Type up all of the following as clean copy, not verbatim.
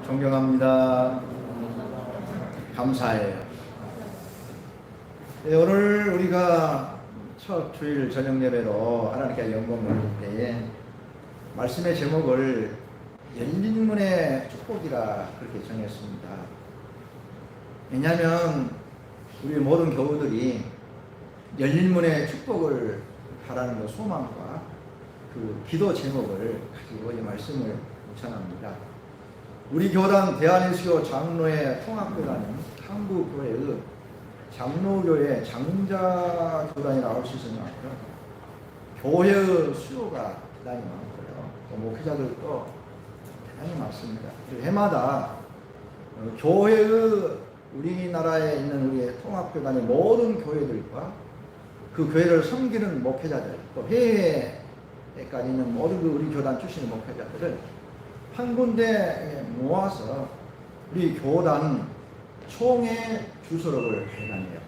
존경합니다. 감사해요. 네, 오늘 우리가 첫 주일 저녁 예배로 하나님께 영광을 드릴 때에 말씀의 제목을 열린 문의 축복이라 그렇게 정했습니다. 왜냐하면 우리 모든 교우들이 열린 문의 축복을 바라는 그 소망과 그 기도 제목을 가지고 이 말씀을 전합니다. 우리 교단 대한예수교 장로회 통합교단은 한국교회의 장로교회 장자교단이라고 할 수 있을 만큼 교회의 수요가 대단히 많고요. 또 목회자들도 대단히 많습니다. 해마다 교회의 우리나라에 있는 우리 통합교단의 모든 교회들과 그 교회를 섬기는 목회자들, 또 해외까지 있는 모든 우리 교단 출신의 목회자들을 한 군데 모아서 우리 교단 총회 주소록을 발간해요.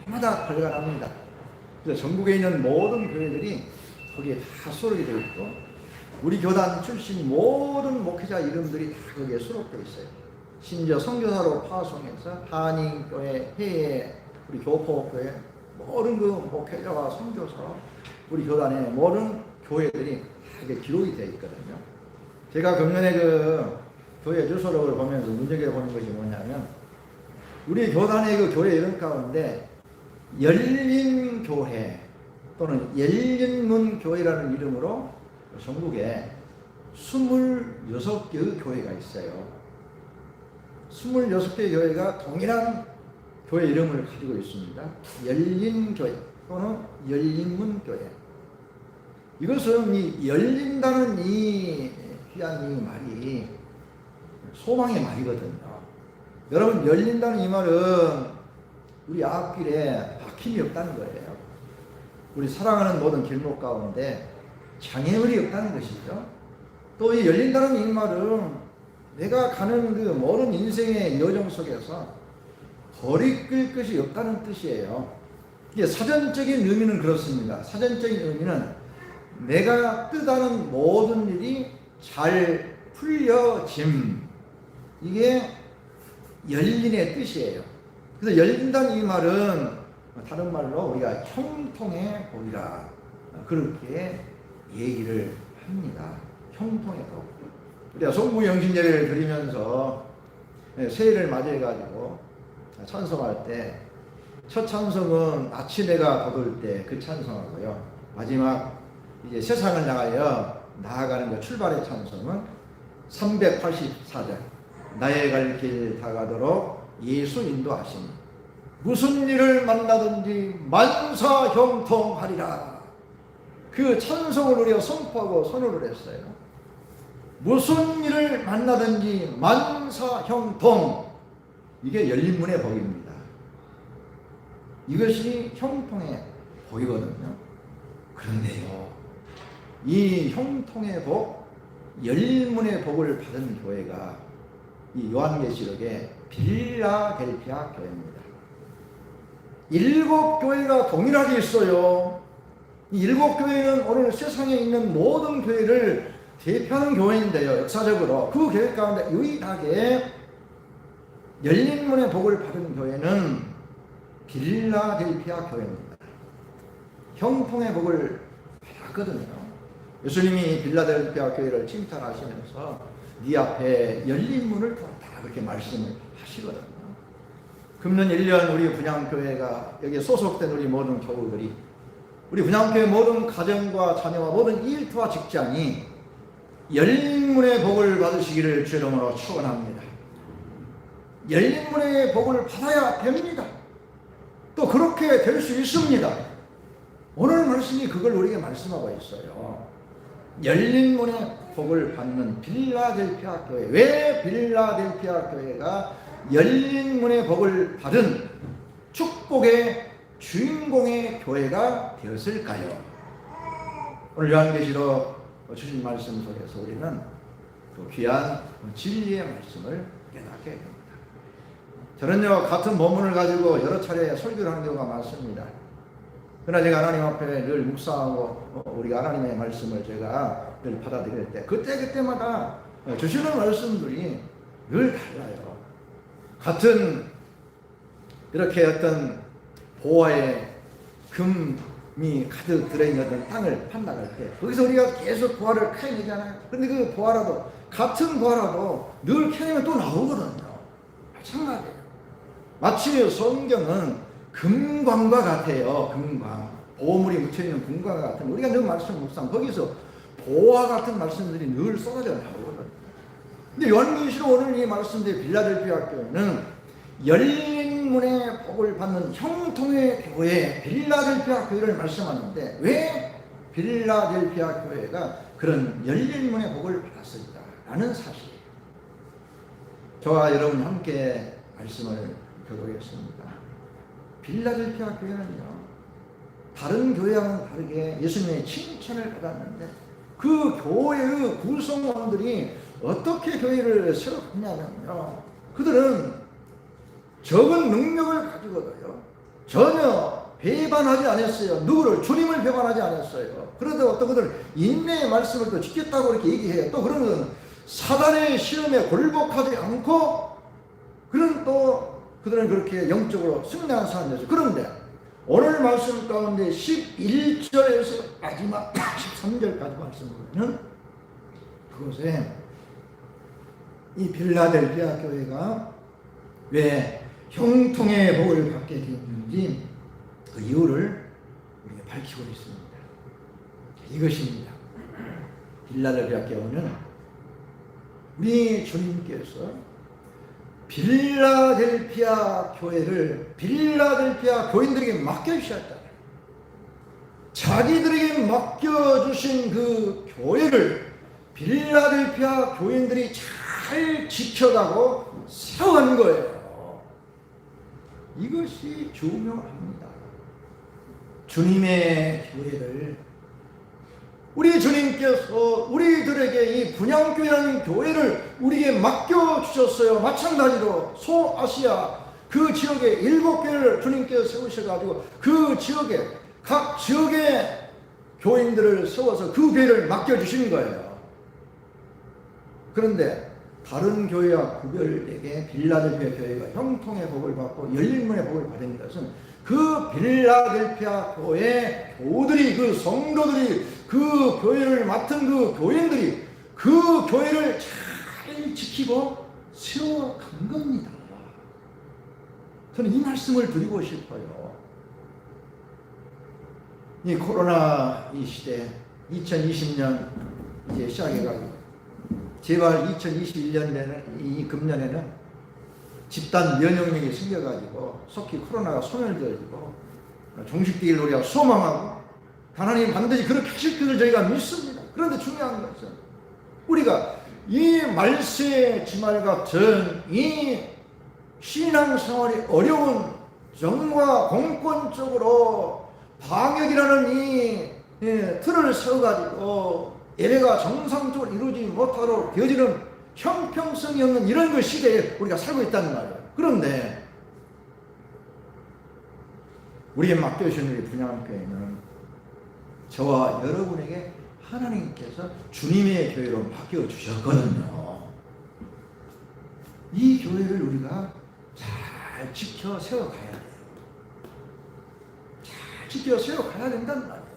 해마다 발간합니다. 그래서 전국에 있는 모든 교회들이 거기에 다 수록이 되어 있고 우리 교단 출신 모든 목회자 이름들이 다 거기에 수록되어 있어요. 심지어 선교사로 파송해서 한인교회, 해외, 우리 교포교회 모든 그 목회자와 선교사로 우리 교단의 모든 교회들이 다 이게 기록이 되어 있거든요. 제가 금년에 그 교회 주소록을 보면서 눈여겨보는 것이 뭐냐면 우리 교단의 그 교회 이름 가운데 열린 교회 또는 열린문 교회라는 이름으로 전국에 26개의 교회가 있어요. 26개의 교회가 동일한 교회 이름을 가지고 있습니다. 열린 교회 또는 열린문 교회. 이것은 이 열린다는 이 귀한 이 말이 소망의 말이거든요. 여러분, 열린다는 이 말은 우리 앞길에 막힘이 없다는 거예요. 우리 살아가는 모든 길목 가운데 장애물이 없다는 것이죠. 또 이 열린다는 이 말은 내가 가는 그 모든 인생의 여정 속에서 거리낄 것이 없다는 뜻이에요. 이게 사전적인 의미는 그렇습니다. 사전적인 의미는 내가 뜻하는 모든 일이 잘 풀려짐. 이게 열린의 뜻이에요. 그래서 열린다는 이 말은 다른 말로 우리가 형통의 복이라 그렇게 얘기를 합니다. 형통의 복. 우리가 송구영신 예배를 드리면서 새해를 맞이해가지고 찬송할 때 첫 찬송은 아침해가 돋을 때 그 찬송하고요. 마지막 이제 세상을 나아가는 그 출발의 찬송은 384절 나의 갈 길 다가도록 예수 인도하시니 무슨 일을 만나든지 만사형통하리라. 그 찬송을 우리가 선포하고 선언을 했어요. 무슨 일을 만나든지 만사형통. 이게 열린문의 복입니다. 이것이 형통의 복이거든요. 그런데요, 이 형통의 복, 열린문의 복을 받은 교회가 이 요한계시록의 빌라델피아 교회입니다. 7교회가 동일하게 있어요. 이 7교회는 오늘 세상에 있는 모든 교회를 대표하는 교회인데요. 역사적으로 그 교회 가운데 유일하게 열린문의 복을 받은 교회는 빌라델피아 교회입니다. 형통의 복을 받았거든요. 예수님이 빌라델피아 교회를 칭찬하시면서 네 앞에 열린 문을 뒀다 그렇게 말씀을 하시거든요. 금년 1년 우리 분양교회가 여기에 소속된 우리 모든 교우들이 우리 분양교회 모든 가정과 자녀와 모든 일터와 직장이 열린 문의 복을 받으시기를 주의 이름으로 축원합니다. 열린 문의 복을 받아야 됩니다. 또 그렇게 될 수 있습니다. 오늘 말씀이 그걸 우리에게 말씀하고 있어요. 열린 문의 복을 받는 빌라델피아 교회. 왜 빌라델피아 교회가 열린 문의 복을 받은 축복의 주인공의 교회가 되었을까요? 오늘 요한계시록 주신 말씀 속에서 우리는 그 귀한 진리의 말씀을 깨닫게 됩니다. 저는요, 같은 본문을 가지고 여러 차례 설교를 하는 경우가 많습니다. 그러나 제가 하나님 앞에 늘 묵상하고 우리 하나님의 말씀을 제가 늘 받아들일 때 그때마다 주시는 말씀들이 늘 달라요. 같은 이렇게 어떤 보화의 금이 가득 들어있는 어떤 땅을 판단할 때 거기서 우리가 계속 보화를 캐내잖아요. 그런데 그 보화라도 같은 보화라도 늘 캐내면 또 나오거든요. 마찬가지예요. 마치 성경은 금광과 같아요. 금광. 보물이 묻혀있는 금광과 같은 우리가 늘 말씀 묵상 거기서 보화 같은 말씀들이 늘 쏟아져 나오거든요. 근데 요한계시록 오늘 이 말씀대 빌라델피아 교회는 열린 문의 복을 받는 형통의 교회 빌라델피아 교회를 말씀하는데 왜 빌라델피아 교회가 그런 열린 문의 복을 받았을까라는 사실이에요. 저와 여러분 함께 말씀을 교독했습니다. 빌라델피아 교회는요 다른 교회와는 다르게 예수님의 칭찬을 받았는데 그 교회의 구성원들이 어떻게 교회를 세웠냐면요 그들은 적은 능력을 가지고도요 전혀 배반하지 않았어요. 누구를? 주님을 배반하지 않았어요. 그런데 어떤 것들은 인내의 말씀을 또 지켰다고 이렇게 얘기해요. 또 그런 것은 사단의 시험에 굴복하지 않고 그들은 그렇게 영적으로 승리한 사람이었어요. 그런데 오늘 말씀 가운데 11절에서 마지막 13절까지 말씀을 보면 그곳에 이 빌라델피아 교회가 왜 형통의 복을 받게 되었는지 그 이유를 우리가 밝히고 있습니다. 이것입니다. 빌라델피아 교회는 우리 주님께서 빌라델피아 교회를 빌라델피아 교인들에게 맡겨주셨다. 자기들에게 맡겨주신 그 교회를 빌라델피아 교인들이 잘 지켜가고 세워가는 거예요. 이것이 중요합니다. 주님의 교회를 우리 주님께서 우리들에게 이 분향교회라는 교회를 우리에게 맡겨주셨어요. 마찬가지로 소아시아 그 지역에 7교회를 주님께서 세우셔가지고 그 지역에 각 지역의 교인들을 세워서 그 교회를 맡겨주신 거예요. 그런데 다른 교회와 구별되게 빌라델피아 교회가 형통의 복을 받고 열린문의 복을 받은 것은 그 빌라델피아 교회 교우들이 그 성도들이 그 교회를 맡은 그 교인들이 그 교회를 잘 지키고 세워간 겁니다. 저는 이 말씀을 드리고 싶어요. 이 코로나 이 시대 2020년 이제 시작해가지고 제발 2021년에는 이 금년에는 집단 면역력이 생겨가지고 속히 코로나가 소멸되어지고 종식되길 우리가 소망하고 하나님 반드시 그렇게 하실 것을 저희가 믿습니다. 그런데 중요한 것은 우리가 이 말세의 지말 같은 이 신앙생활이 어려운 정과 공권적으로 방역이라는 이 틀을 세워가지고 예배가 정상적으로 이루어지지 못하도록 되어지는 형평성이 없는 이런 그 시대에 우리가 살고 있다는 말이에요. 그런데 우리에게 맡겨주신 우리 분향교회는 저와 여러분에게 하나님께서 주님의 교회로 맡겨주셨거든요. 이 교회를 우리가 잘 지켜 세워가야 돼요. 잘 지켜 세워가야 된다는 말이에요.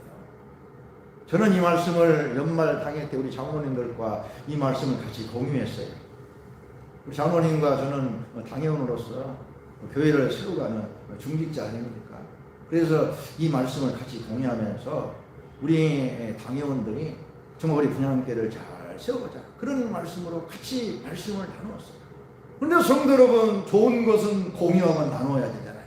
저는 이 말씀을 연말 당일 때 우리 장로님들과 이 말씀을 같이 공유했어요. 우리 장로님과 저는 당회원으로서 교회를 세워가는 중직자 아닙니까? 그래서 이 말씀을 같이 공유하면서 우리 당회원들이 정말 우리 분향교회를 잘 세워보자. 그런 말씀으로 같이 말씀을 나누었어요. 그런데 성도 여러분, 좋은 것은 공유하면 나눠야 되잖아요.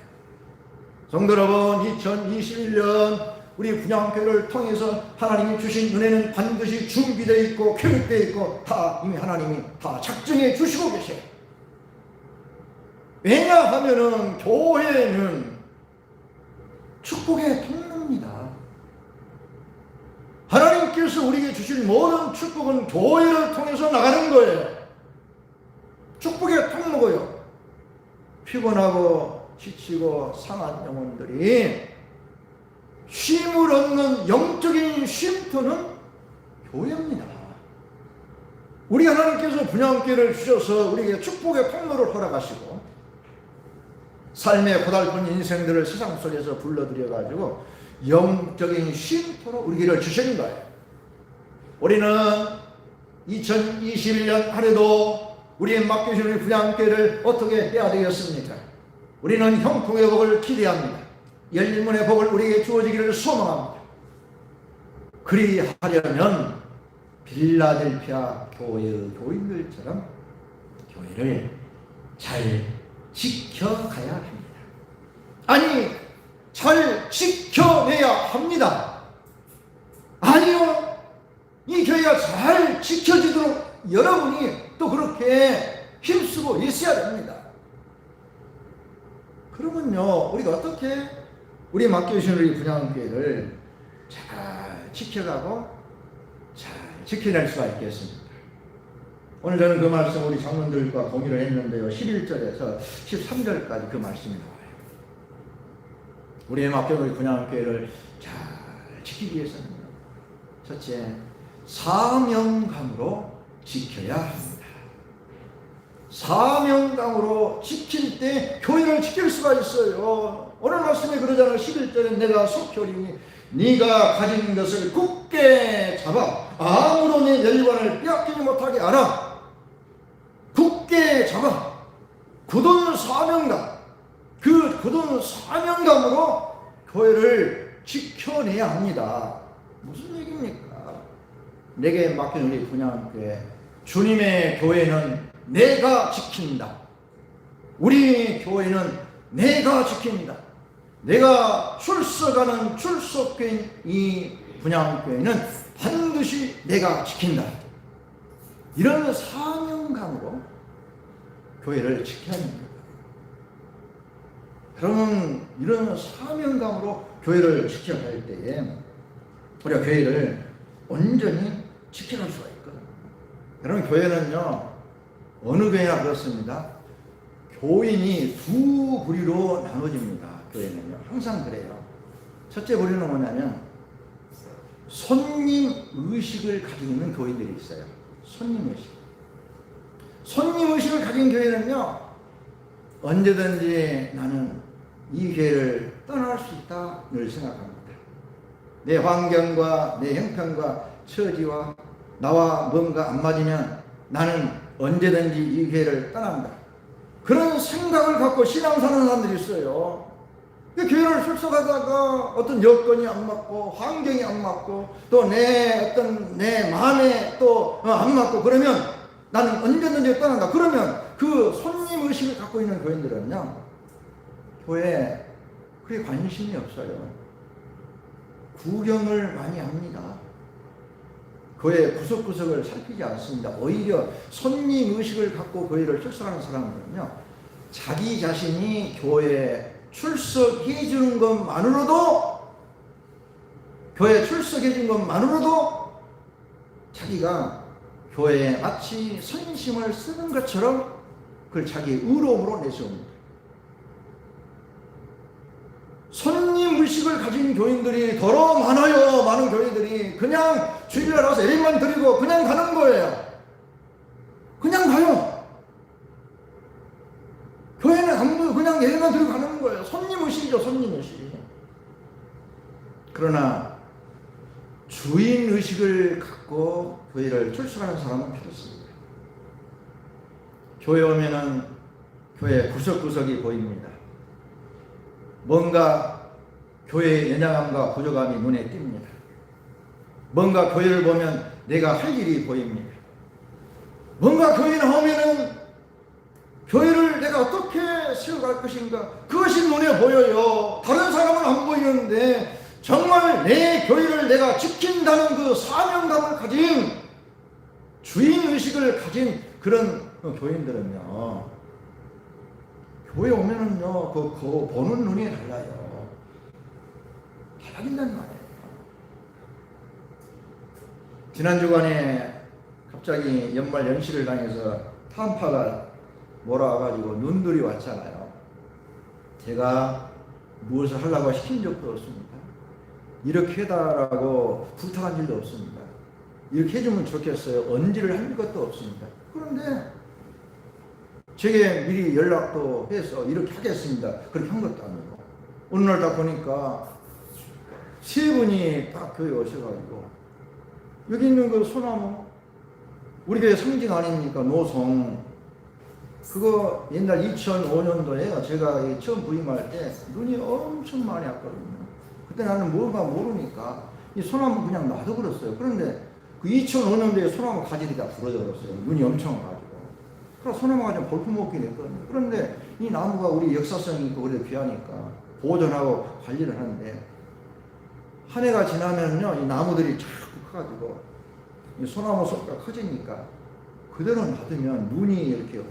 성도 여러분, 2021년 우리 분향교회를 통해서 하나님이 주신 은혜는 반드시 준비되어 있고 교육되어 있고 다 이미 하나님이 다 작정해 주시고 계세요. 왜냐하면은 교회는 축복의 통로입니다. 하나님께서 우리에게 주신 모든 축복은 교회를 통해서 나가는 거예요. 축복의 통로고요. 피곤하고 지치고 상한 영혼들이 쉼을 얻는 영적인 쉼터는 교회입니다. 우리 하나님께서 분양기를 주셔서 우리에게 축복의 통로를 허락하시고 삶의 고달픈 인생들을 세상 속에서 불러들여가지고 영적인 쉼터로 우리에게 주신 거예요. 우리는 2021년 한 해도 우리의 맡겨주신 우리 분양기를 어떻게 해야 되겠습니까? 우리는 형통의 복을 기대합니다. 열문의 복을 우리에게 주어지기를 소망합니다. 그리하려면 빌라델피아 교회의 교인들처럼 교회를 잘 지켜가야 합니다. 아니, 잘 지켜내야 합니다. 아니요, 이 교회가 잘 지켜지도록 여러분이 또 그렇게 힘쓰고 있어야 됩니다. 그러면요, 우리가 어떻게 우리 맡겨주신 우리 분양교회를 잘 지켜가고 잘 지켜낼 수가 있겠습니까? 오늘 저는 그 말씀 우리 장로들과 공유를 했는데요, 11절에서 13절까지 그 말씀이 나와요. 우리의 맡겨주신 우리 분양교회를 잘 지키기 위해서는요, 첫째, 사명감으로 지켜야 합니다. 사명감으로 지킬 때 교회를 지킬 수가 있어요. 오늘 말씀에 그러잖아요. 11절에 내가 속효리니 네가 가진 것을 굳게 잡아 아무도 네 열관을 빼앗기지 못하게 알아. 굳게 잡아. 굳은 사명감, 그 굳은 사명감으로 교회를 지켜내야 합니다. 무슨 얘기입니까? 내게 맡긴 우리 분양교회, 주님의 교회는 내가 지킨다. 우리 교회는 내가 지킨다. 내가 출석하는 출석교인 이 분양교회는 반드시 내가 지킨다. 이런 사명감으로 교회를 지켜야 합니다. 그러면 이런 사명감으로 교회를 지켜갈 때에 우리가 교회를 온전히 지켜갈 수가 있거든요. 여러분, 교회는요, 어느 교회나 그렇습니다. 교인이 두 부류로 나눠집니다. 교회는요, 항상 그래요. 첫째 부류는 뭐냐면 손님 의식을 가지고 있는 교인들이 있어요. 손님 의식. 손님 의식을 가진 교회는요, 언제든지 나는 이 교회를 떠날 수 있다 늘 생각합니다. 내 환경과 내 형편과 처지와 나와 뭔가 안 맞으면 나는 언제든지 이 교회를 떠난다. 그런 생각을 갖고 신앙사는 사람들이 있어요. 교회를 출석하다가 어떤 여건이 안 맞고 환경이 안 맞고 또 내 마음에 또 안 맞고 그러면 나는 언제든지 떠난다. 그러면 그 손님 의식을 갖고 있는 교인들은요, 교회에 그렇게 관심이 없어요. 구경을 많이 합니다. 교회 구석구석을 살피지 않습니다. 오히려 손님 의식을 갖고 교회를 출석하는 사람들은요, 자기 자신이 교회에 출석해 주는 것만으로도, 교회에 출석해 준 것만으로도 자기가 교회에 마치 선심을 쓰는 것처럼 그걸 자기 의로움으로 내세웁니다. 손님 의식을 가진 교인들이 더러 많아요. 많은 교회들이 그냥 주일날 와서 예배만 드리고 그냥 가는 거예요. 그냥 가요. 교회는 아무도 그냥 예배만 드리고 가는 거예요. 손님 의식이죠. 손님 의식. 그러나 주인 의식을 갖고 교회를 출석하는 사람은 그렇습니다. 교회 오면은 교회 구석구석이 보입니다. 뭔가 교회의 연약함과 부족함이 눈에 띕니다. 뭔가 교회를 보면 내가 할 일이 보입니다. 뭔가 교회 나오면은 교회를 내가 어떻게 세워갈 것인가, 그것이 눈에 보여요. 다른 사람은 안 보이는데 정말 내 교회를 내가 지킨다는 그 사명감을 가진, 주인의식을 가진 그런 교인들은요, 교회 오면은요, 그 보는 눈이 달라요. 달라진단 말이에요. 지난 주간에 갑자기 연말 연시를 당해서 한파가 몰아와가지고 눈들이 왔잖아요. 제가 무엇을 하려고 시킨 적도 없습니다. 이렇게 해달라고 부탁한 일도 없습니다. 이렇게 해주면 좋겠어요. 언지를 한 것도 없습니다. 그런데 제게 미리 연락도 해서 이렇게 하겠습니다. 그렇게 한 것도 아니고 어느 날 딱 보니까 세 분이 딱 교회 오셔가지고 여기 있는 그 소나무 우리 교회 상징 아닙니까? 노송 그거 옛날 2005년도에 제가 처음 부임할 때 눈이 엄청 많이 왔거든요. 그때 나는 뭐가 모르니까 이 소나무 그냥 놔둬버렸어요. 그런데 그 2005년도에 소나무 가지들이 다 부러져버렸어요. 눈이 엄청 와가지고. 그래서 소나무가 좀 볼품없긴 했거든요. 그런데 이 나무가 우리 역사성이 있고 우리 귀하니까 보존하고 관리를 하는데 한 해가 지나면요 이 나무들이 자꾸 커가지고 이 소나무 속도가 커지니까 그대로 놔두면 눈이 이렇게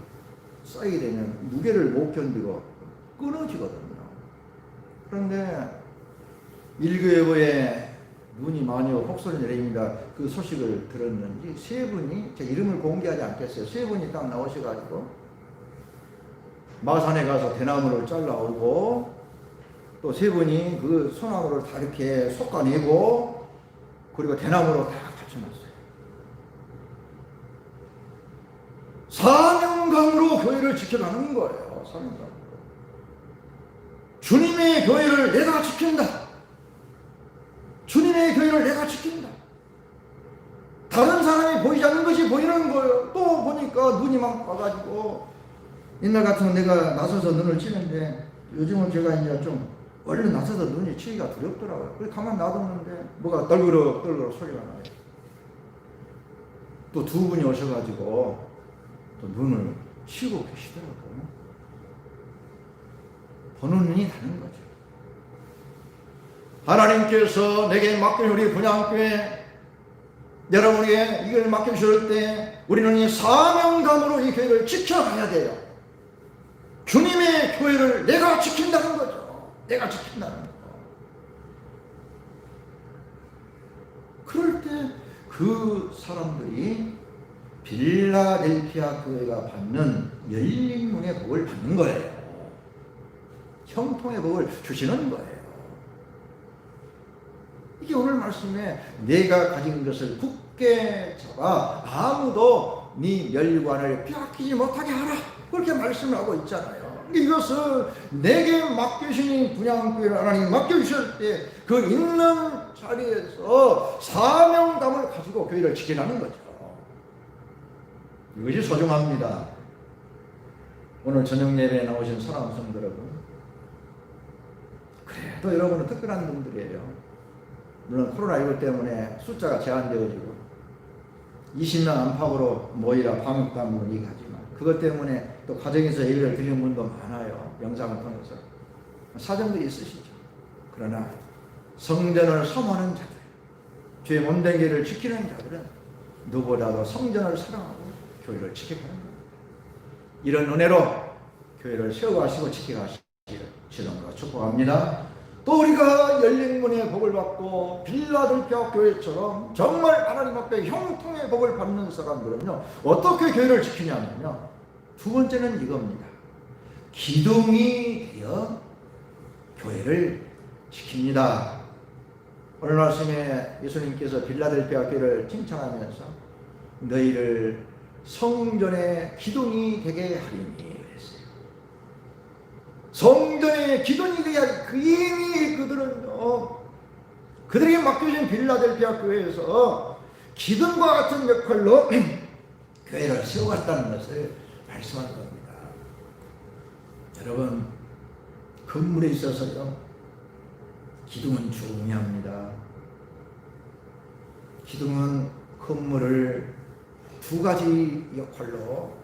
쌓이게 되면 무게를 못 견디고 끊어지거든요. 그런데 일교회에 눈이 많이 오고 폭설이 내립니다. 그 소식을 들었는지 세 분이 제 이름을 공개하지 않겠어요. 세 분이 딱 나오셔가지고 마산에 가서 대나무를 잘라오고 또 세 분이 그 소나무를 다 이렇게 솎아내고 그리고 대나무로 다 갖춰놨어요. 사명감으로 교회를 지켜가는 거예요. 사명감으로. 주님의 교회를 내가 지킨다. 주님의 교회를 내가 지킨다. 다른 사람이 보이지 않는 것이 보이는 거예요. 또 보니까 눈이 막 와가지고 옛날 같으면 내가 나서서 눈을 치는데 요즘은 제가 이제 좀 얼른 나서서 눈이 치기가 두렵더라고요. 그래서 가만 놔뒀는데 뭐가 떨그럭 소리가 나요. 또 두 분이 오셔가지고 또 눈을 치고 계시더라고요. 보는 눈이 다른 거죠. 하나님께서 내게 맡긴 우리 분양교회 여러분에게 이걸 맡겨주실 때 우리는 이 사명감으로 이 교회를 지켜가야 돼요. 주님의 교회를 내가 지킨다는 거죠. 내가 지킨다는 거. 그럴 때 그 사람들이 빌라델피아 교회가 받는 열린 문의 복을 받는 거예요. 형통의 복을 주시는 거예요. 이게 오늘 말씀에 내가 가진 것을 굳게 잡아 아무도 네 멸관을 빼앗기지 못하게 하라. 그렇게 말씀을 하고 있잖아요. 이것을 내게 맡겨주신 분양교회를 하나님 맡겨주실 때 그 있는 자리에서 사명감을 가지고 교회를 지켜나는 거죠. 이것이 소중합니다. 오늘 저녁 예배에 나오신 사랑하는 성도 여러분, 그래도 여러분은 특별한 분들이에요. 물론 코로나19 때문에 숫자가 제한되어지고 20명 안팎으로 모이라 방역당국은 얘기하지만 그것 때문에 또 가정에서 예배를 드리는 분도 많아요. 영상을 통해서. 사정들이 있으시죠. 그러나 성전을 사모하는 자들, 주의 몸된 교회를 지키는 자들은 누구보다도 성전을 사랑하고 교회를 지켜가는 겁니다. 이런 은혜로 교회를 세워가시고 지켜가시기를 주님으로 축복합니다. 또 우리가 열린 문의 복을 받고 빌라델피아 교회처럼 정말 하나님 앞에 형통의 복을 받는 사람들은요 어떻게 교회를 지키냐면요 두 번째는 이겁니다. 기둥이 되어 교회를 지킵니다. 오늘 말씀에 예수님께서 빌라델피아 교회를 칭찬하면서 너희를 성전의 기둥이 되게 하리니 그랬어요. 성전의 기둥이 되게 하리. 그 이미 그들은요 그들에게 맡겨진 빌라델피아 교회에서 기둥과 같은 역할로 교회를 세워갔다는 것을 말씀하는 겁니다. 여러분 건물에 있어서요 기둥은 중요합니다. 기둥은 건물을 두 가지 역할로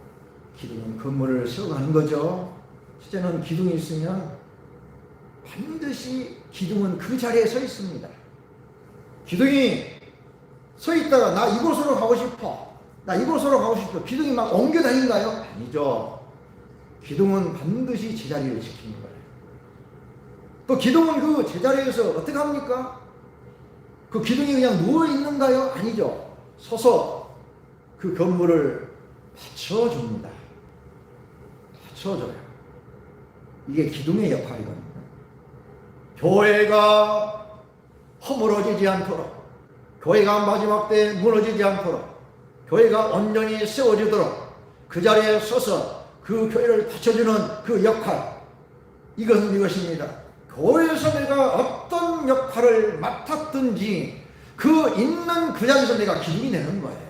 기둥은 건물을 세워가는 거죠. 첫째는 기둥이 있으면 반드시 기둥은 그 자리에 서 있습니다. 기둥이 서 있다가 나 이곳으로 가고 싶어. 나 이곳으로 가고 싶어. 기둥이 막 옮겨 다닌가요? 아니죠. 기둥은 반드시 제자리를 지키는 거예요. 또 기둥은 그 제자리에서 어떻게 합니까? 그 기둥이 그냥 누워 있는가요? 아니죠. 서서 그 건물을 받쳐줍니다. 받쳐줘요. 이게 기둥의 역할이거든요. 교회가 허물어지지 않도록, 교회가 마지막 때에 무너지지 않도록, 교회가 온전히 세워지도록 그 자리에 서서 그 교회를 받쳐주는 그 역할, 이것은 이것입니다. 교회에서 내가 어떤 역할을 맡았든지 그 있는 그 자리에서 내가 기둥이 되는 거예요.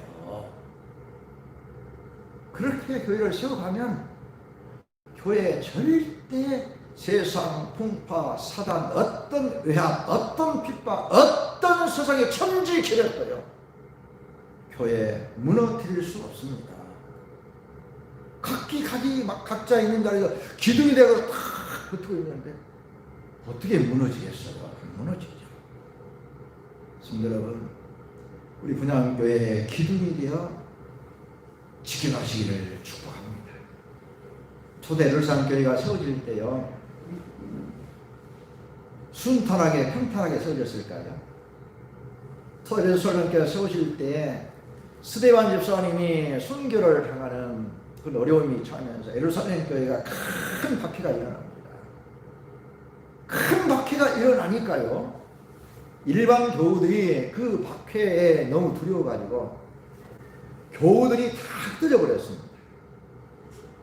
그렇게 교회를 세워가면 교회에 절대 세상 풍파 사단 어떤 외압 어떤 핍박 어떤 세상의 천지 기력도요 교회에 무너뜨릴 수 없습니다. 각기 막 각자 있는 자리에서 기둥이 되고 탁 붙고 있는데 어떻게 무너지겠어요? 무너지죠. 성도 여러분, 우리 분양교회의 기둥이 되어 지켜가시기를 축복합니다. 초대 예루살렘 교회가 세워질 때요, 순탄하게 평탄하게 세워졌을까요? 초대 예루살렘 교회가 세워질 때 스데반 집사님이 순교를 당하는 그 어려움이 처하면서 예루살렘 교회가 큰 박해가 일어납니다. 큰 박해가 일어나니까요, 일반 교우들이 그 박해에 너무 두려워가지고 교우들이 다 흩어져버렸습니다.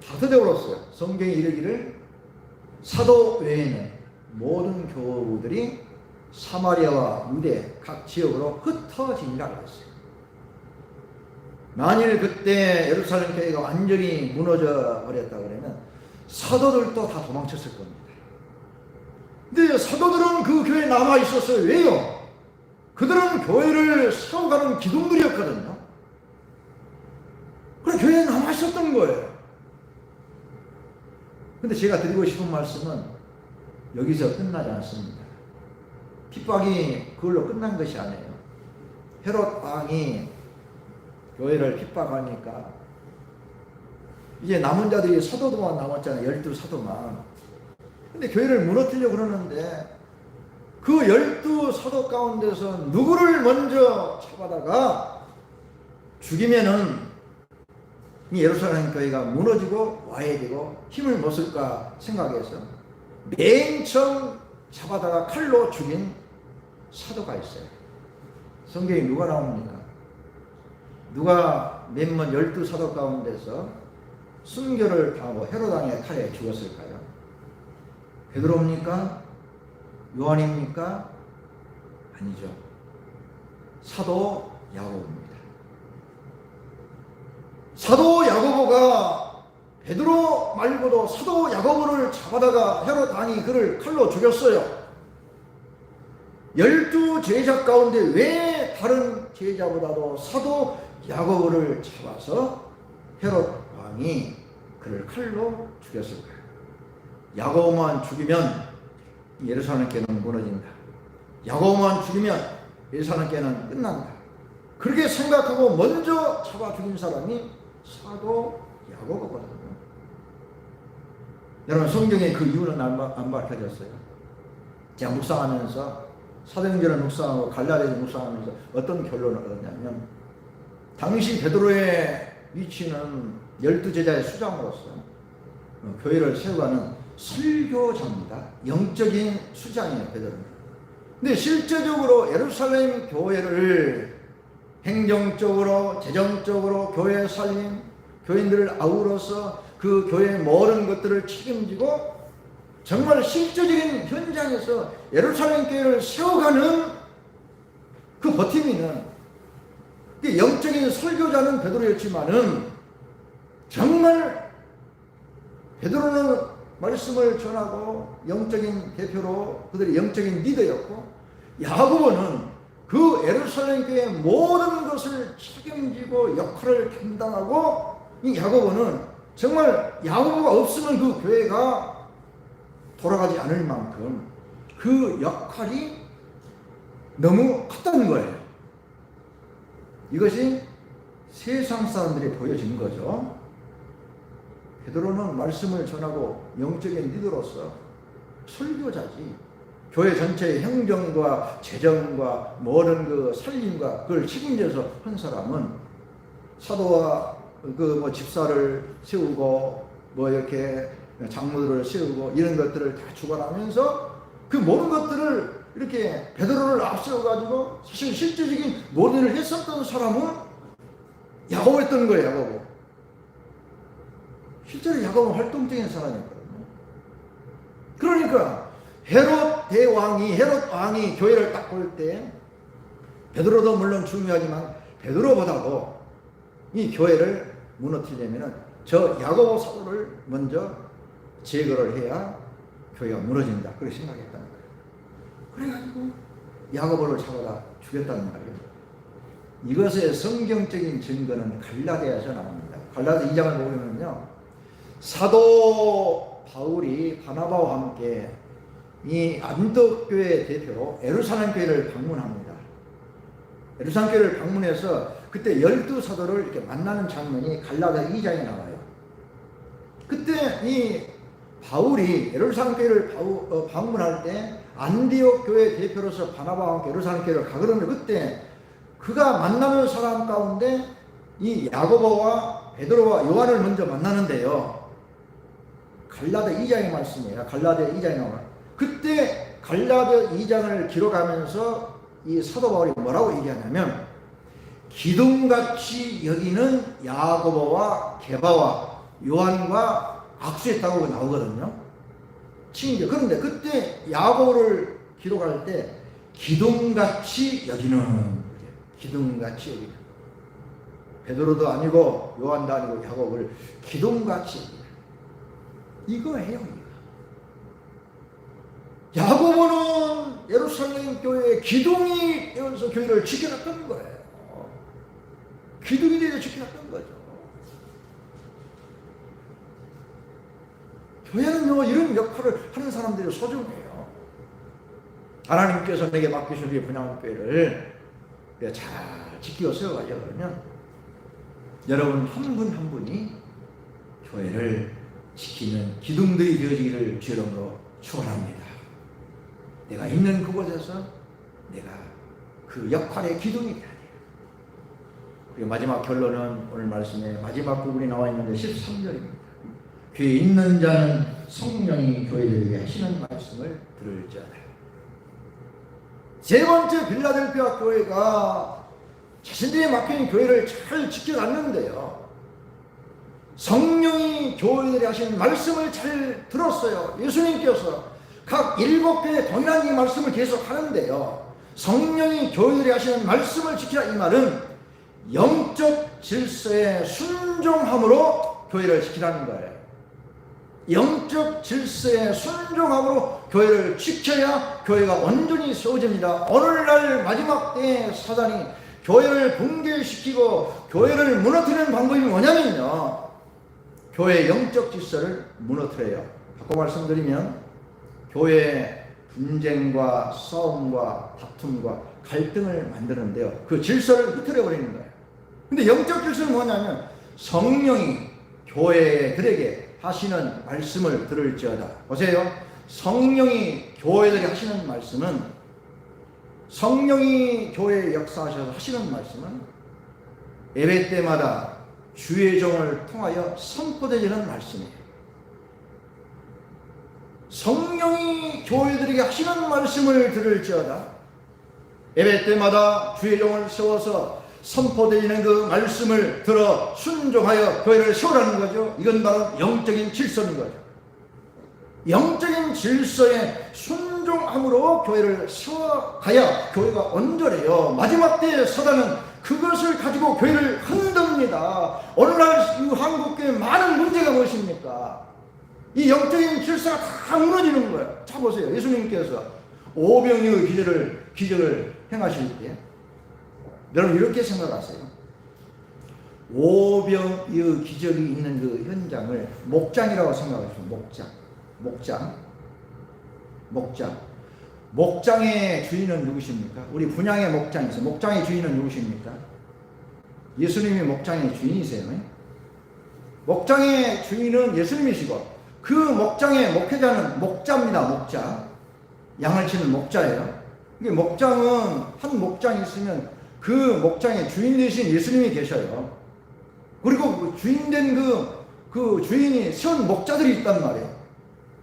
다 흩어져버렸어요. 성경이 이르기를 사도 외에는 모든 교우들이 사마리아와 유대 각 지역으로 흩어지니라 그랬어요. 만일 그때 예루살렘 교회가 완전히 무너져 버렸다 그러면 사도들도 다 도망쳤을 겁니다. 근데 사도들은 그 교회에 남아 있었어요. 왜요? 그들은 교회를 세워가는 기둥들이었거든요. 그래 교회에 남아 있었던 거예요. 근데 제가 드리고 싶은 말씀은 여기서 끝나지 않습니다. 핍박이 그걸로 끝난 것이 아니에요. 헤롯 왕이 교회를 핍박하니까 이제 남은 자들이 사도들만 남았잖아요. 12사도만. 근데 교회를 무너뜨리려고 그러는데 그 12사도 가운데서 누구를 먼저 잡아다가 죽이면은 이 예루살렘 교회가 무너지고 와야 되고 힘을 못 쓸까 생각해서 맨 처음 잡아다가 칼로 죽인 사도가 있어요. 성경에 누가 나옵니까? 누가 몇몇 12사도 가운데서 순교를 당하고 헤롯왕의 칼에 죽었을까요? 베드로입니까? 요한입니까? 아니죠. 사도 야고보입니다. 사도 야고보가 베드로 말고도 사도 야고보를 잡아다가 헤롯 왕이 그를 칼로 죽였어요. 12제자 가운데 왜 다른 제자보다도 사도 야고보를 잡아서 헤롯 왕이 그를 칼로 죽였을까요? 야고보만 죽이면 예루살렘 교회는 무너진다. 야고보만 죽이면 예루살렘 교회는 끝난다. 그렇게 생각하고 먼저 잡아 죽인 사람이 사도 야고보거든요. 여러분, 성경에 그 이유는 안 밝혀졌어요. 제가 묵상하면서 사도행전을 묵상하고 갈라디아를 묵상하면서 어떤 결론을 얻었냐면, 당시 베드로의 위치는 12제자의 수장으로서 교회를 세워가는 설교자입니다. 영적인 수장이에요, 베드로는. 근데 실제적으로 예루살렘 교회를 행정적으로, 재정적으로, 교회 살림, 교인들을 아우러서 그 교회의 모든 것들을 책임지고 정말 실제적인 현장에서 예루살렘 교회를 세워가는 그 버티미는, 영적인 설교자는 베드로였지만은 정말 베드로는 말씀을 전하고 영적인 대표로 그들의 영적인 리더였고, 야고보는 그 예루살렘 교회의 모든 것을 책임지고 역할을 감당하고, 이 야고보는 정말 야고보가 없으면 그 교회가 돌아가지 않을 만큼 그 역할이 너무 컸다는 거예요. 이것이 세상 사람들이 보여진 거죠. 베드로는 말씀을 전하고 영적인 리더로서 설교자지, 교회 전체의 행정과 재정과 모든 그 살림과 그걸 책임져서 한 사람은 사도와 그 집사를 세우고 이렇게 장로들을 세우고 이런 것들을 다 주관하면서 그 모든 것들을 이렇게 베드로를 앞세워가지고 사실 실제적인 모든 일을 했었던 사람은 야고보였던 거예요. 야고보. 실제로 야고보는 활동적인 사람이었거든요. 그러니까 헤롯 왕이 교회를 딱 볼 때 베드로도 물론 중요하지만 베드로보다도 이 교회를 무너뜨리려면 저 야고보 사도를 먼저 제거를 해야 교회가 무너진다. 그렇게 생각했다는 거예요. 그래가지고 야고보를 잡아다 죽였다는 말이에요. 이것의 성경적인 증거는 갈라디아에서 나옵니다. 갈라디아 2장을 보면요, 사도 바울이 바나바와 함께 이 안독교회 대표로 예루살렘 교회를 방문합니다. 예루살렘 교회를 방문해서 그때 12사도를 이렇게 만나는 장면이 갈라디아 2장에 나와요. 그때 이 바울이 예루살렘 교회를 방문할 때 안디옥 교회 대표로서 바나바와 함께 예루살렘 교회를 가거든요. 그때 그가 만나는 사람 가운데 이 야고보와 베드로와 요한을 먼저 만나는데요. 갈라디아 2장의 말씀이에요. 갈라디아 2장에 나와요. 그때 갈라디아 2장을 기록하면서 이 사도 바울이 뭐라고 얘기하냐면 기둥같이 여기는 야고보와 게바와 요한과 악수했다고 나오거든요. 친교. 그런데 그때 야고보를 기록할 때 기둥같이 여기는, 기둥같이 여기는, 베드로도 아니고 요한도 아니고 야고보를 기둥같이 여기는, 이거예요. 야고보는 예루살렘 교회의 기둥이 되어서 교회를 지켜놨던 거예요. 기둥이 되어서 지켜놨던 거죠. 교회는요, 이런 역할을 하는 사람들이 소중해요. 하나님께서 내게 맡기신 우리 분양한 교회를 잘 지키고 세워가려고 그러면 여러분 한 분 한 분이 교회를 지키는 기둥들이 되어지기를 주의 이름으로 축원합니다. 내가 있는 그곳에서 내가 그 역할의 기둥이 돼야 돼요. 그리고 마지막 결론은 오늘 말씀에 마지막 부분이 나와 있는데 13절입니다. 귀에 있는 자는 성령이 교회들에게 하시는 말씀을 들을지어다. 세 번째 빌라델피아 교회가 자신들이 맡긴 교회를 잘 지켜놨는데요, 성령이 교회들이 하시는 말씀을 잘 들었어요. 예수님께서 각 7교회 동일한 이 말씀을 계속 하는데요, 성령이 교회들이 하시는 말씀을 지키라, 이 말은 영적 질서에 순종함으로 교회를 지키라는 거예요. 영적 질서에 순종함으로 교회를 지켜야 교회가 온전히 세워집니다. 오늘날 마지막 때에 사단이 교회를 붕괴시키고 교회를 무너뜨리는 방법이 뭐냐면요, 교회의 영적 질서를 무너뜨려요. 바꿔 말씀드리면 교회의 분쟁과 싸움과 다툼과 갈등을 만드는데요, 그 질서를 흐트려 버리는 거예요. 근데 영적 질서는 뭐냐면 성령이 교회들에게 하시는 말씀을 들을지어다. 보세요. 성령이 교회들이 하시는 말씀은, 성령이 교회에 역사하셔서 하시는 말씀은 예배 때마다 주의 종을 통하여 선포되는 말씀이에요. 성령이 교회들에게 하시는 말씀을 들을지어다. 예배 때마다 주의 종을 세워서 선포되는 그 말씀을 들어 순종하여 교회를 세우라는 거죠. 이건 바로 영적인 질서인 거죠. 영적인 질서에 순종함으로 교회를 세워가야 교회가 온전해요. 마지막 때에 사단은 그것을 가지고 교회를 흔듭니다. 오늘날 이 한국교회 많은 문제가 무엇입니까? 이 영적인 질서가 다 무너지는 거예요. 자 보세요. 예수님께서 오병이의 기적을 행하실 때 여러분 이렇게 생각하세요. 오병이의 기적이 있는 그 현장을 목장이라고 생각하세요. 목장의 주인은 누구십니까? 우리 분양의 목장에서 목장의 주인은 누구십니까? 예수님이 목장의 주인이세요. 목장의 주인은 예수님이시고 그 목장의 목회자는 목자입니다. 목자. 양을 치는 목자예요. 이게 목장은 한 목장이 있으면 그 목장의 주인 되신 예수님이 계셔요. 그리고 그 주인된 그 주인이 세운 목자들이 있단 말이에요.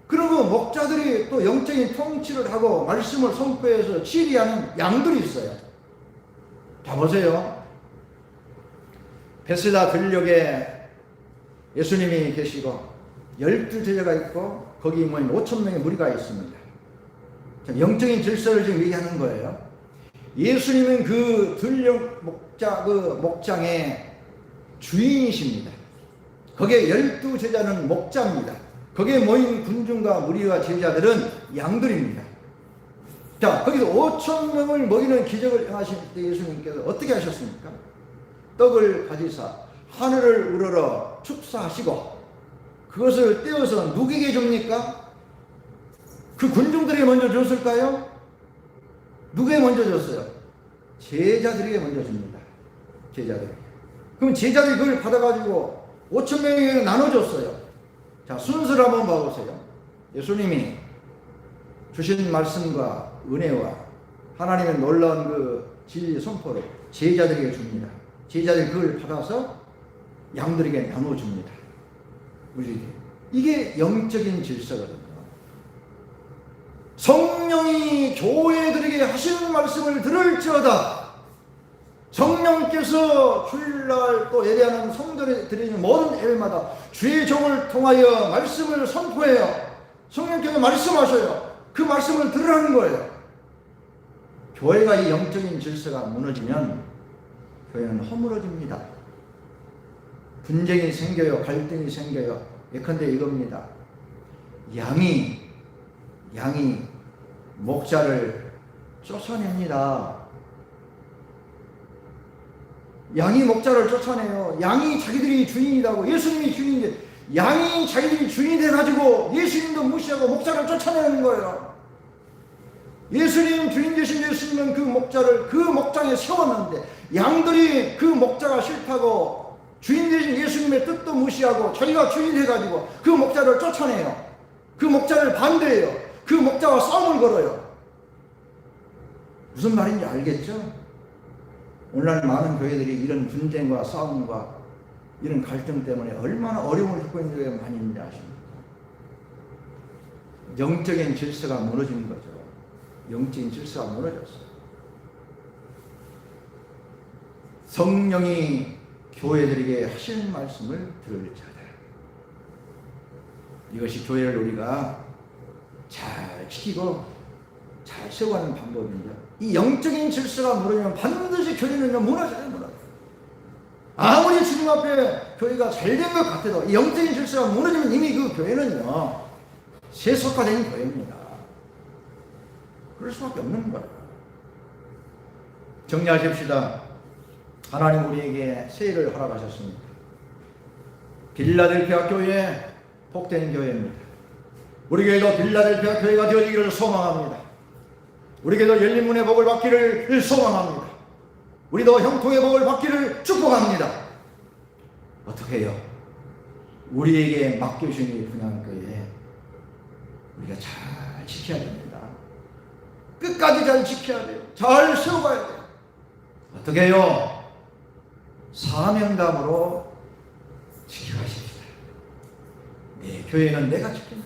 그리고 목자들이 또 영적인 통치를 하고 말씀을 선포해서 치리하는 양들이 있어요. 자, 보세요. 베스다 들녘에 예수님이 계시고 12제자가 있고 거기 모인 5,000명의 무리가 있습니다. 자, 영적인 질서를 지금 얘기하는 거예요. 예수님은 그 들녘 목장의 주인이십니다. 거기에 12제자는 목자입니다. 거기에 모인 군중과 무리와 제자들은 양들입니다. 자, 거기서 5,000명을 먹이는 기적을 행하실 때 예수님께서 어떻게 하셨습니까? 떡을 가지사 하늘을 우러러 축사하시고 그것을 떼어서 누구에게 줍니까? 그 군중들에게 먼저 줬을까요? 누구에게 먼저 줬어요? 제자들에게 먼저 줍니다. 제자들. 그럼 제자들이 그걸 받아가지고 5,000명에게 나눠줬어요. 자, 순서를 한번 봐보세요. 예수님이 주신 말씀과 은혜와 하나님의 놀라운 그 진리 선포를 제자들에게 줍니다. 제자들이 그걸 받아서 양들에게 나눠줍니다. 우리에게. 이게 영적인 질서거든요. 성령이 교회들에게 하시는 말씀을 들을지어다. 성령께서 주일날 또 예배하는 성도들이 드리는 모든 예배마다 주의 종을 통하여 말씀을 선포해요. 성령께서 말씀하셔요. 그 말씀을 들으라는 거예요. 교회가 이 영적인 질서가 무너지면 교회는 허물어집니다. 분쟁이 생겨요. 갈등이 생겨요. 예컨대 이겁니다. 양이 목자를 쫓아냅니다. 양이 목자를 쫓아내요. 양이 자기들이 주인이라고, 예수님이 주인인데 양이 자기들이 주인이 돼가지고 예수님도 무시하고 목자를 쫓아내는 거예요. 예수님 주인 되신 예수님은 그 목자를 그 목장에 세웠는데 양들이 그 목자가 싫다고 주인 되신 예수님의 뜻도 무시하고 자기가 주인 돼가지고 그 목자를 쫓아내요. 그 목자를 반대해요. 그 목자와 싸움을 걸어요. 무슨 말인지 알겠죠? 오늘날 많은 교회들이 이런 분쟁과 싸움과 이런 갈등 때문에 얼마나 어려움을 겪고 있는 교회가 많이 있는지 아십니까? 영적인 질서가 무너지는 거죠. 영적인 질서가 무너졌어요. 성령이 교회들에게 하시는 말씀을 들을 자들. 이것이 교회를 우리가 잘 지키고 잘 세워가는 방법입니다. 이 영적인 질서가 무너지면 반드시 교회는 무너져요. 아무리 주님 앞에 교회가 잘 된 것 같아도 이 영적인 질서가 무너지면 이미 그 교회는요 세속화된 교회입니다. 그럴 수밖에 없는 거예요. 정리하십시다. 하나님 우리에게 세일을 허락하셨습니다. 빌라델피아 교회 복된 교회입니다. 우리 교회도 빌라델피아 교회가 되어지기를 소망합니다. 우리 교회도 열린 문의 복을 받기를 소망합니다. 우리도 형통의 복을 받기를 축복합니다. 어떻게 해요? 우리에게 맡겨주신 이 분향교회 우리가 잘 지켜야 됩니다. 끝까지 잘 지켜야 돼요. 잘 세워가야 돼요. 어떻게 해요? 사명감으로 지켜가십시다. 내 교회는 내가 지킨다.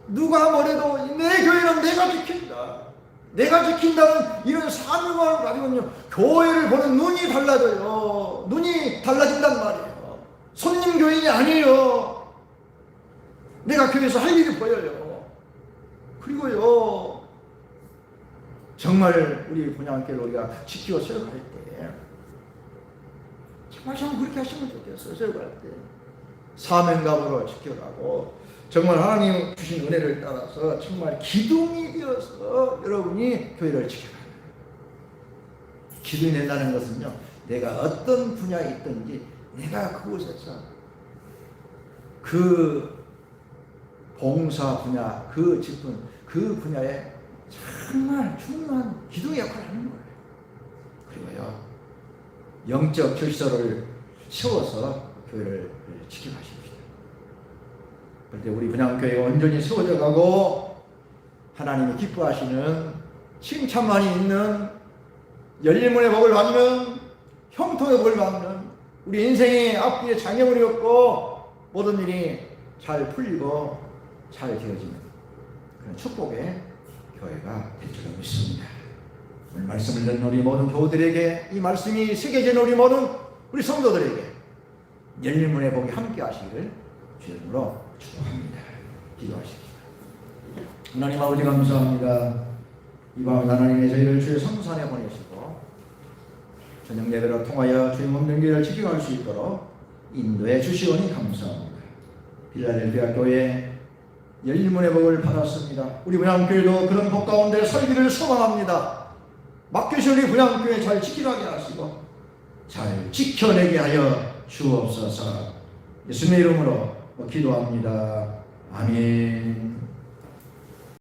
누가 뭐래도 내 교회는 내가 지킨다. 내가 지킨다는 이런 사명감을 가지고는요 교회를 보는 눈이 달라져요. 눈이 달라진단 말이에요. 손님 교인이 아니에요. 내가 교회에서 할 일이 보여요. 그리고요 정말 우리 분향교회를 우리가 지키고 세워갈 때 정말 그렇게 하시면 좋겠어요. 세워갈 때 사명감으로 지켜가고 정말 하나님 주신 은혜를 따라서 정말 기둥이 되어서 여러분이 교회를 지켜가는 거예요. 기둥이 된다는 것은요 내가 어떤 분야에 있든지 내가 그곳에서 그 봉사 분야, 그 직분, 그 분야에 정말 중요한 기둥의 역할을 하는 거예요. 그리고요 영적 질서를 세워서 교회를 지켜가십시오. 그런데 우리 분향교회가 온전히 세워져 가고 하나님이 기뻐하시는 칭찬만이 있는 열린 문의 복을 받는 형통의 복을 받는 우리 인생의 앞뒤에 장애물이 없고 모든 일이 잘 풀리고 잘 되어지는 그런 축복의 교회가 될 줄로 믿습니다. 오늘 말씀을 듣는 우리 모든 교우들에게 이 말씀이 새겨진 우리 모든 우리 성도들에게 열림문의 복이 함께 하시기를 주의 이름으로 축복합니다. 기도하십시다. 하나님 아버지 감사합니다. 이밤 하나님의 저희를 주의 성산에 보내시고 저녁 예배로 통하여 주의 몸된 길을 지켜갈 수 있도록 인도해 주시오니 감사합니다. 빌라델피아 교회 열림문의 복을 받았습니다. 우리 분양교회도 그런 복 가운데 살기를 소망합니다. 맡겨주신 우리 분양교회 잘 지키게 하시고 잘 지켜내게 하여 주옵소서. 예수님의 이름으로 기도합니다. 아멘.